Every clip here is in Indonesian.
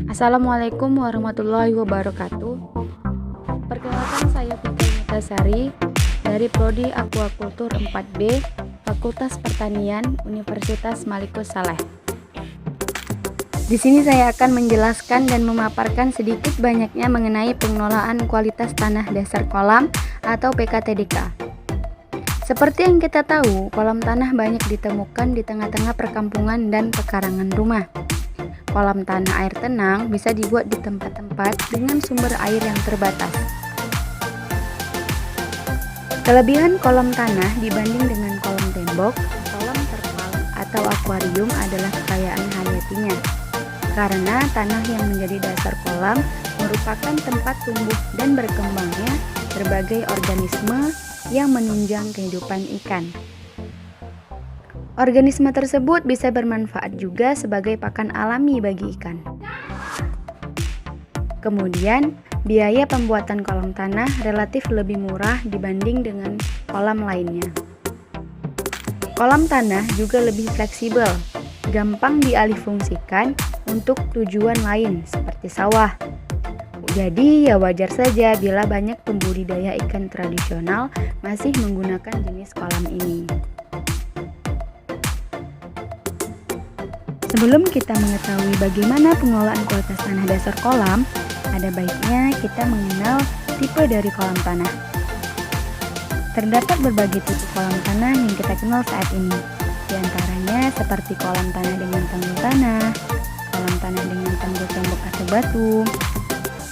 Assalamualaikum warahmatullahi wabarakatuh. Perkenalkan, saya Fitri Mutasari dari Prodi Aquacultur 4B, Fakultas Pertanian, Universitas Malikus Saleh. Di sini saya akan menjelaskan dan memaparkan sedikit banyaknya mengenai pengelolaan kualitas tanah dasar kolam atau PKTDK. Seperti yang kita tahu, kolam tanah banyak ditemukan di tengah-tengah perkampungan dan pekarangan rumah. Kolam tanah air tenang bisa dibuat di tempat-tempat dengan sumber air yang terbatas. Kelebihan kolam tanah dibanding dengan kolam tembok, kolam terpal, atau akuarium adalah kekayaan hayatinya. Karena tanah yang menjadi dasar kolam merupakan tempat tumbuh dan berkembangnya berbagai organisme yang menunjang kehidupan ikan. Organisme tersebut bisa bermanfaat juga sebagai pakan alami bagi ikan. Kemudian, biaya pembuatan kolam tanah relatif lebih murah dibanding dengan kolam lainnya. Kolam tanah juga lebih fleksibel, gampang dialihfungsikan untuk tujuan lain seperti sawah. Jadi ya wajar saja bila banyak pembudidaya ikan tradisional masih menggunakan jenis kolam ini. Sebelum kita mengetahui bagaimana pengelolaan kualitas tanah dasar kolam, ada baiknya kita mengenal tipe dari kolam tanah. Terdapat berbagai tipe kolam tanah yang kita kenal saat ini. Di antaranya seperti kolam tanah dengan tanggul tanah, kolam tanah dengan tanggul tembok atau batu,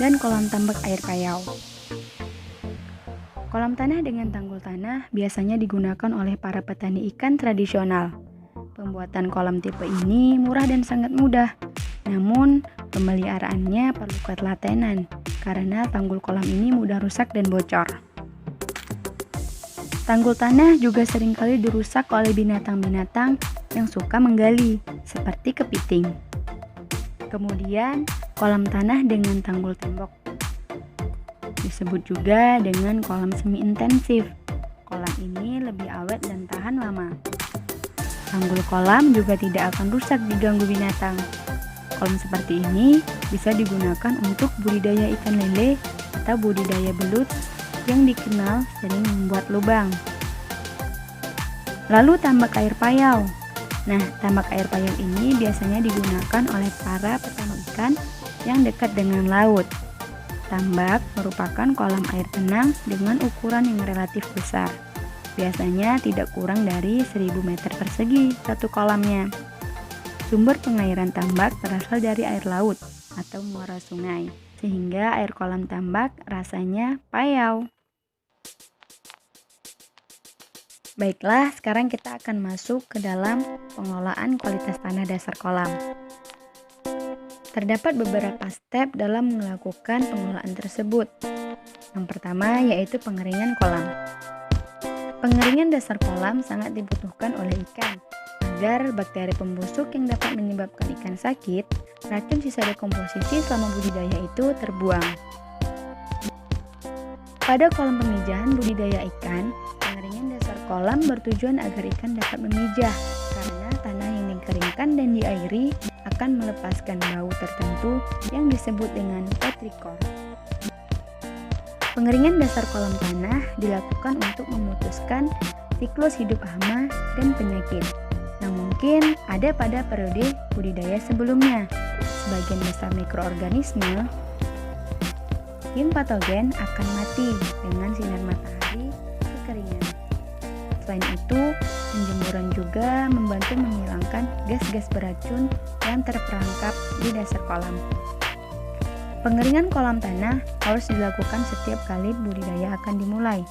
dan kolam tambak air payau. Kolam tanah dengan tanggul tanah biasanya digunakan oleh para petani ikan tradisional. Pembuatan kolam tipe ini murah dan sangat mudah. Namun, pemeliharaannya perlu ketelatenan karena tanggul kolam ini mudah rusak dan bocor. Tanggul tanah juga seringkali dirusak oleh binatang-binatang yang suka menggali, seperti kepiting. Kemudian, kolam tanah dengan tanggul tembok disebut juga dengan kolam semi intensif. Kolam ini lebih awet dan tahan lama. Tanggul kolam juga tidak akan rusak diganggu binatang. Kolam seperti ini bisa digunakan untuk budidaya ikan lele atau budidaya belut yang dikenal sering membuat lubang. Lalu tambak air payau. Nah, tambak air payau ini biasanya digunakan oleh para petani ikan yang dekat dengan laut. Tambak merupakan kolam air tenang dengan ukuran yang relatif besar. Biasanya tidak kurang dari 1000 meter persegi satu kolamnya. Sumber pengairan tambak berasal dari air laut atau muara sungai, sehingga air kolam tambak rasanya payau. Baiklah, sekarang kita akan masuk ke dalam pengelolaan kualitas tanah dasar kolam. Terdapat beberapa step dalam melakukan pengelolaan tersebut. Yang pertama yaitu pengeringan kolam. Pengeringan dasar kolam sangat dibutuhkan oleh ikan agar bakteri pembusuk yang dapat menyebabkan ikan sakit, racun sisa dekomposisi selama budidaya itu terbuang. Pada kolam pemijahan budidaya ikan, pengeringan dasar kolam bertujuan agar ikan dapat memijah karena tanah yang dikeringkan dan diairi akan melepaskan bau tertentu yang disebut dengan petrikor. Pengeringan dasar kolam tanah dilakukan untuk memutuskan siklus hidup hama dan penyakit yang mungkin ada pada periode budidaya sebelumnya. Sebagian besar mikroorganisme yang patogen akan mati dengan sinar matahari kekeringan. Selain itu, penjemuran juga membantu menghilangkan gas-gas beracun yang terperangkap di dasar kolam. Pengeringan kolam tanah harus dilakukan setiap kali budidaya akan dimulai.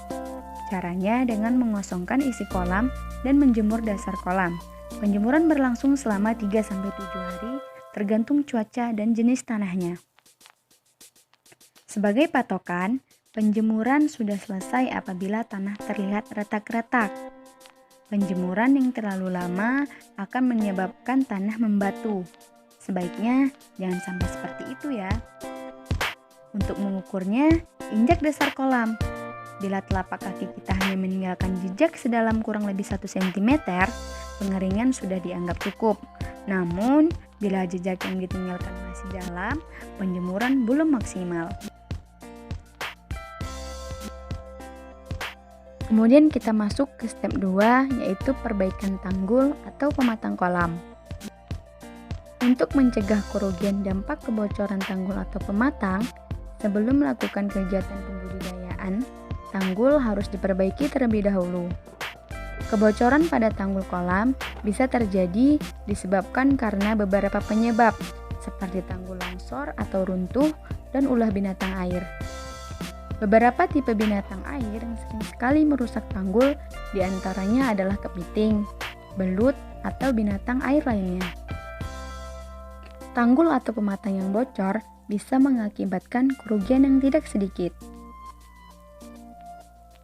Caranya dengan mengosongkan isi kolam dan menjemur dasar kolam. Penjemuran berlangsung selama 3-7 hari tergantung cuaca dan jenis tanahnya. Sebagai patokan, penjemuran sudah selesai apabila tanah terlihat retak-retak. Penjemuran yang terlalu lama akan menyebabkan tanah membatu. Sebaiknya jangan sampai seperti itu ya. Untuk mengukurnya, injak dasar kolam. Bila telapak kaki kita hanya meninggalkan jejak sedalam kurang lebih 1 cm, pengeringan sudah dianggap cukup. Namun, bila jejak yang ditinggalkan masih dalam, penjemuran belum maksimal. Kemudian kita masuk ke step 2, yaitu perbaikan tanggul atau pematang kolam. Untuk mencegah kerugian dampak kebocoran tanggul atau pematang, sebelum melakukan kegiatan pembudidayaan, tanggul harus diperbaiki terlebih dahulu. Kebocoran pada tanggul kolam bisa terjadi disebabkan karena beberapa penyebab, seperti tanggul longsor atau runtuh dan ulah binatang air. Beberapa tipe binatang air yang sering sekali merusak tanggul diantaranya adalah kepiting, belut, atau binatang air lainnya. Tanggul atau pematang yang bocor bisa mengakibatkan kerugian yang tidak sedikit,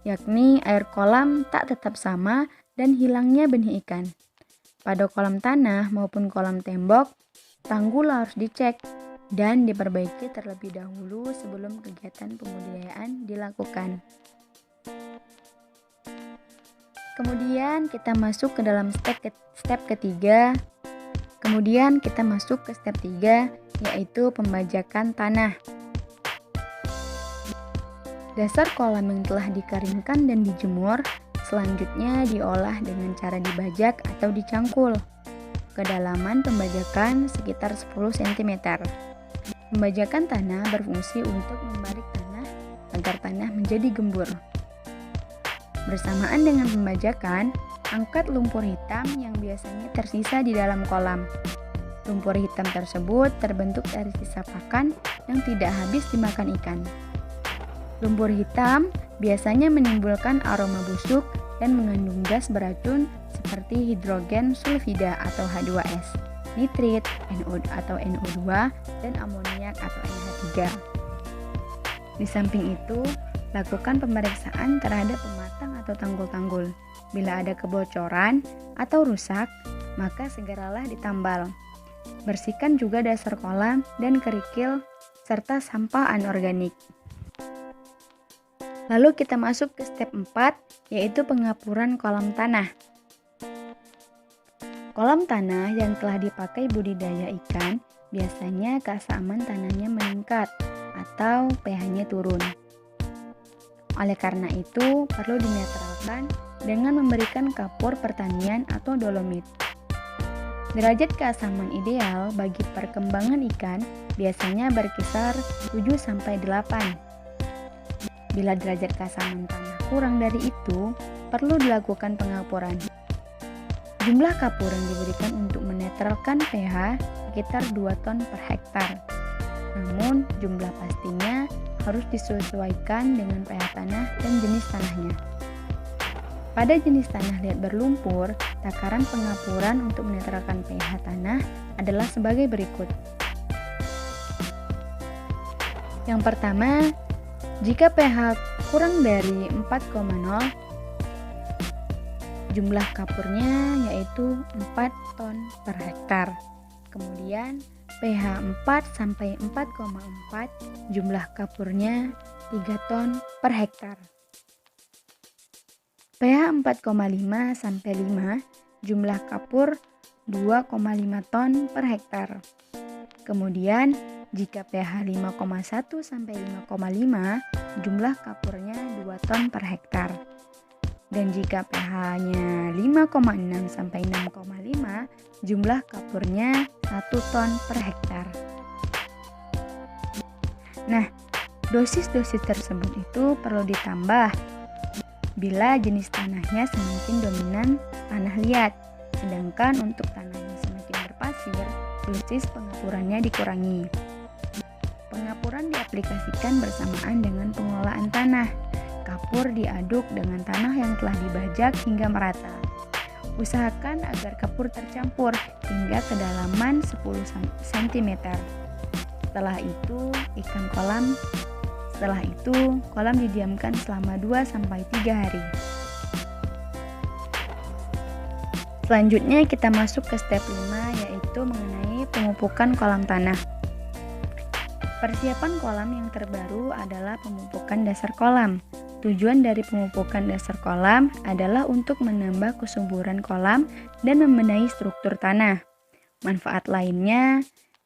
yakni air kolam tak tetap sama dan hilangnya benih ikan. Pada kolam tanah maupun kolam tembok, tanggul harus dicek dan diperbaiki terlebih dahulu sebelum kegiatan pembudidayaan dilakukan. Kemudian kita masuk ke dalam step ketiga. Kemudian kita masuk ke step 3, yaitu pembajakan tanah. Dasar kolam yang telah dikeringkan dan dijemur selanjutnya diolah dengan cara dibajak atau dicangkul. Kedalaman pembajakan sekitar 10 cm. Pembajakan tanah berfungsi untuk membarik tanah agar tanah menjadi gembur. Bersamaan dengan pembajakan, angkat lumpur hitam yang biasanya tersisa di dalam kolam. Lumpur hitam tersebut terbentuk dari sisa pakan yang tidak habis dimakan ikan. Lumpur hitam biasanya menimbulkan aroma busuk dan mengandung gas beracun seperti hidrogen sulfida atau H2S, nitrit NO atau NO2, dan amoniak atau NH3. Di samping itu, lakukan pemeriksaan terhadap pematang atau tanggul-tanggul. Bila ada kebocoran atau rusak, maka segeralah ditambal. Bersihkan juga dasar kolam dan kerikil serta sampah anorganik. Lalu kita masuk ke step 4, yaitu pengapuran kolam tanah. Kolam tanah yang telah dipakai budidaya ikan, biasanya keasaman tanahnya meningkat atau pH-nya turun. Oleh karena itu, perlu dinetralkan dengan memberikan kapur pertanian atau dolomit. Derajat keasaman ideal bagi perkembangan ikan biasanya berkisar 7-8. Bila derajat keasaman tanah kurang dari itu, perlu dilakukan pengapuran. Jumlah kapur yang diberikan untuk menetralkan pH sekitar 2 ton per hektar. Namun, jumlah pastinya harus disesuaikan dengan pH tanah dan jenis tanahnya. Pada jenis tanah liat berlumpur, takaran pengapuran untuk menetralkan pH tanah adalah sebagai berikut. Yang pertama, jika pH kurang dari 4,0, jumlah kapurnya yaitu 4 ton per hektar. Kemudian pH 4-4,4, jumlah kapurnya 3 ton per hektar. pH 4,5-5, jumlah kapur 2,5 ton per hektar. Kemudian jika pH 5,1-5,5, jumlah kapurnya 2 ton per hektar. Dan jika pH-nya 5,6-6,5, jumlah kapurnya 1 ton per hektar. Nah, dosis-dosis tersebut itu perlu ditambah bila jenis tanahnya semakin dominan tanah liat, sedangkan untuk tanah yang semakin berpasir, dosis pengapurannya dikurangi. Pengapuran diaplikasikan bersamaan dengan pengolahan tanah. Kapur diaduk dengan tanah yang telah dibajak hingga merata. Usahakan agar kapur tercampur hingga kedalaman 10 cm. Setelah itu, kolam didiamkan selama 2-3 hari. Selanjutnya kita masuk ke step 5, yaitu mengenai pemupukan kolam tanah. Persiapan kolam yang terbaru adalah pemupukan dasar kolam. Tujuan dari pemupukan dasar kolam adalah untuk menambah kesuburan kolam dan membenahi struktur tanah. Manfaat lainnya,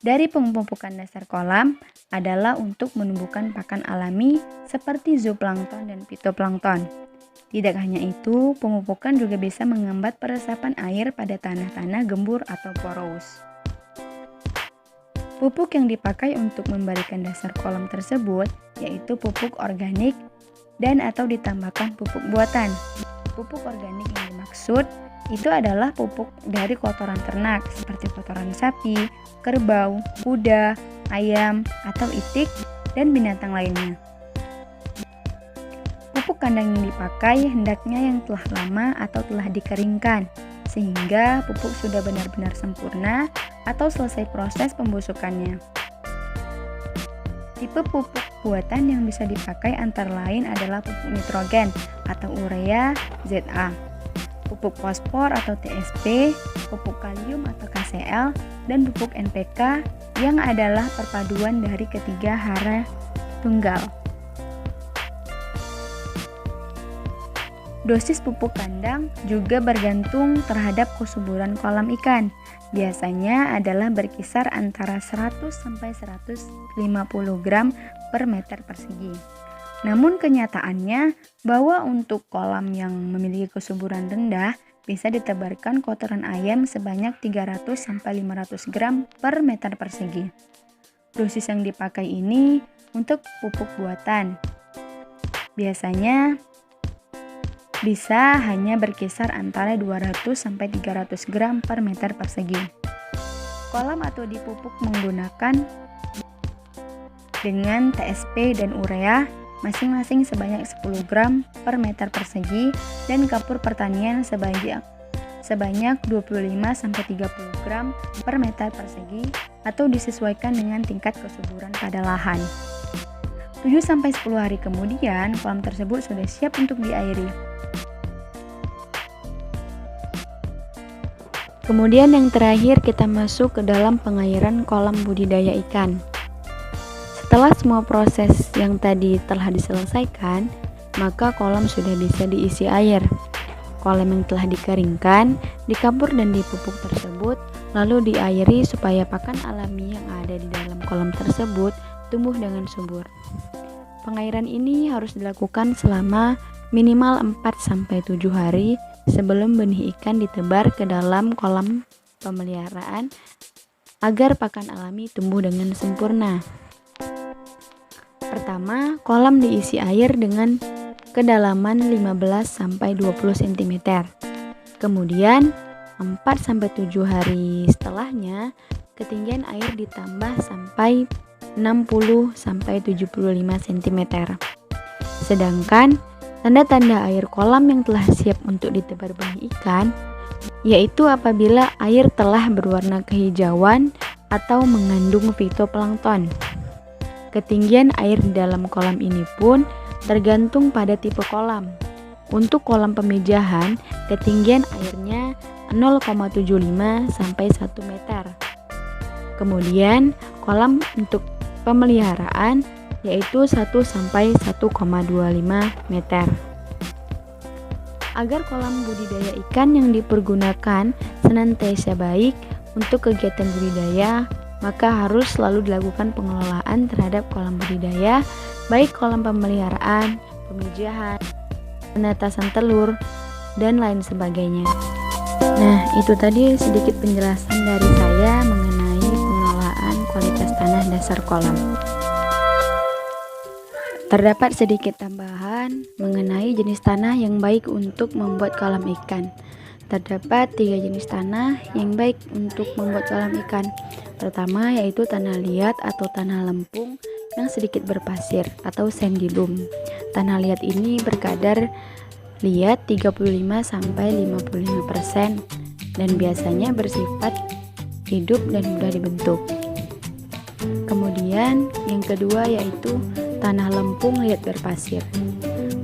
dari pemupukan dasar kolam adalah untuk menumbuhkan pakan alami seperti zooplankton dan fitoplankton. Tidak hanya itu, pemupukan juga bisa menghambat peresapan air pada tanah-tanah gembur atau porous. Pupuk yang dipakai untuk memberikan dasar kolam tersebut yaitu pupuk organik dan atau ditambahkan pupuk buatan. Pupuk organik yang dimaksud itu adalah pupuk dari kotoran ternak seperti kotoran sapi, kerbau, kuda, ayam, atau itik, dan binatang lainnya. Pupuk kandang yang dipakai hendaknya yang telah lama atau telah dikeringkan, sehingga pupuk sudah benar-benar sempurna atau selesai proses pembusukannya. Tipe pupuk buatan yang bisa dipakai antara lain adalah pupuk nitrogen atau urea ZA, pupuk fosfor atau TSP, pupuk kalium atau KCl, dan pupuk NPK yang adalah perpaduan dari ketiga hara tunggal. Dosis pupuk kandang juga bergantung terhadap kesuburan kolam ikan. Biasanya adalah berkisar antara 100 sampai 150 gram per meter persegi. Namun kenyataannya bahwa untuk kolam yang memiliki kesuburan rendah bisa ditebarkan kotoran ayam sebanyak 300 sampai 500 gram per meter persegi. Dosis yang dipakai ini untuk pupuk buatan. Biasanya bisa hanya berkisar antara 200 sampai 300 gram per meter persegi. Kolam atau dipupuk menggunakan dengan TSP dan urea masing-masing sebanyak 10 gram per meter persegi dan kapur pertanian sebanyak 25 sampai 30 gram per meter persegi atau disesuaikan dengan tingkat kesuburan pada lahan. 7 sampai 10 hari kemudian kolam tersebut sudah siap untuk diairi. Kemudian yang terakhir kita masuk ke dalam pengairan kolam budidaya ikan. Setelah semua proses yang tadi telah diselesaikan, maka kolam sudah bisa diisi air. Kolam yang telah dikeringkan, dikapur dan dipupuk tersebut, lalu diairi supaya pakan alami yang ada di dalam kolam tersebut tumbuh dengan subur. Pengairan ini harus dilakukan selama minimal 4-7 hari sebelum benih ikan ditebar ke dalam kolam pemeliharaan agar pakan alami tumbuh dengan sempurna. Pertama, kolam diisi air dengan kedalaman 15-20 cm. Kemudian, 4-7 hari setelahnya, ketinggian air ditambah sampai 60-75 cm. Sedangkan tanda-tanda air kolam yang telah siap untuk ditebar benih ikan yaitu apabila air telah berwarna kehijauan atau mengandung fitoplankton. Ketinggian air di dalam kolam ini pun tergantung pada tipe kolam. Untuk kolam pemijahan, ketinggian airnya 0,75 sampai 1 meter. Kemudian, kolam untuk pemeliharaan yaitu 1 sampai 1,25 meter. Agar kolam budidaya ikan yang dipergunakan senantiasa baik untuk kegiatan budidaya, maka harus selalu dilakukan pengelolaan terhadap kolam budidaya, baik kolam pemeliharaan, pemijahan, penetasan telur, dan lain sebagainya. Nah, itu tadi sedikit penjelasan dari saya mengenai pengelolaan kualitas tanah dasar kolam. Terdapat sedikit tambahan mengenai jenis tanah yang baik untuk membuat kolam ikan. Terdapat 3 jenis tanah yang baik untuk membuat kolam ikan. Pertama yaitu tanah liat atau tanah lempung yang sedikit berpasir atau sandy loam. Tanah liat ini berkadar liat 35-55% dan biasanya bersifat hidup dan mudah dibentuk. Kemudian yang kedua yaitu tanah lempung liat berpasir.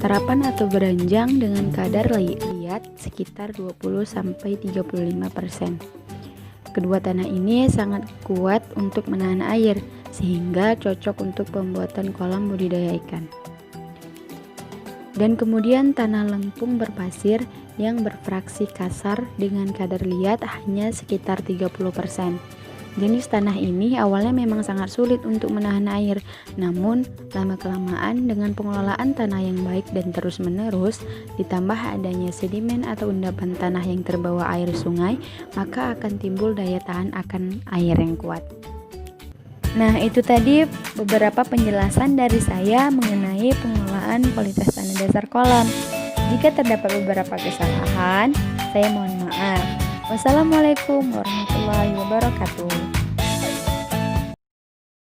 Terapan atau beranjang dengan kadar liat sekitar 20-35%. Kedua tanah ini sangat kuat untuk menahan air sehingga cocok untuk pembuatan kolam budidaya ikan. Dan kemudian tanah lempung berpasir yang berfraksi kasar dengan kadar liat hanya sekitar 30%. Jenis tanah ini awalnya memang sangat sulit untuk menahan air, namun lama-kelamaan dengan pengelolaan tanah yang baik dan terus-menerus, ditambah adanya sedimen atau endapan tanah yang terbawa air sungai, maka akan timbul daya tahan akan air yang kuat. Nah, itu tadi beberapa penjelasan dari saya mengenai pengelolaan kualitas tanah dasar kolam. Jika terdapat beberapa kesalahan, saya mohon maaf. Wassalamualaikum warahmatullahi wabarakatuh.